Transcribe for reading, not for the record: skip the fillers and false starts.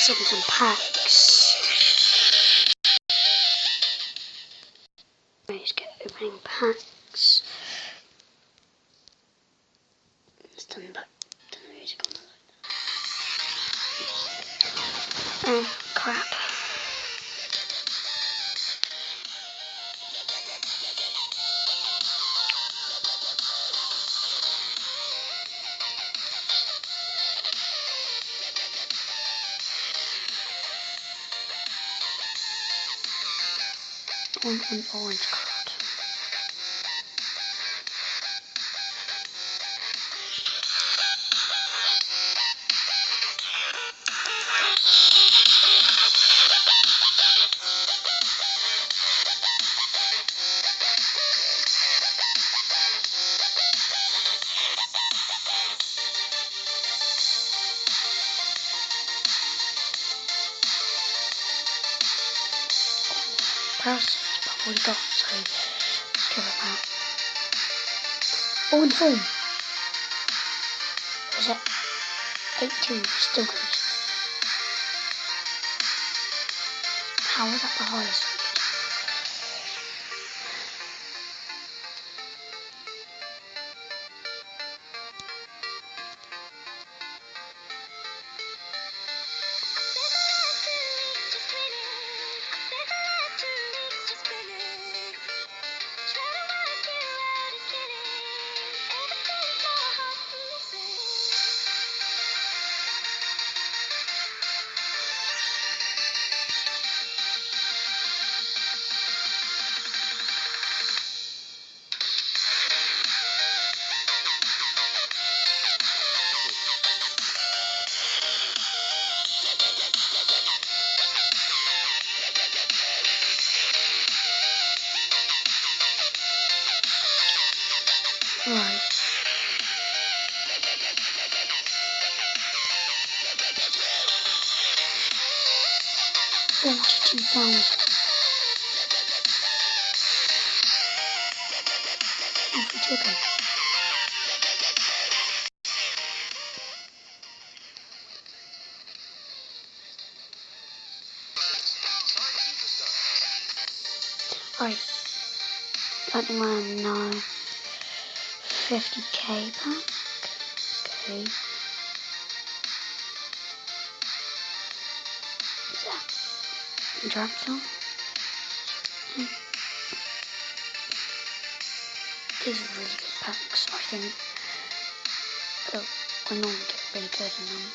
let's open some packs. Let's get opening packs. Let's turn the music on. Oh crap. An orange card. Press, but already got, so give it that. Oh, in form. Was it 8-2? Still good. How was that the highest? Right. 42,000. Off the chicken. Right. Lightning round now. 50k pack. Okay. What's that? Drapsel. These are really good packs, I think. Oh, I normally get really good in them.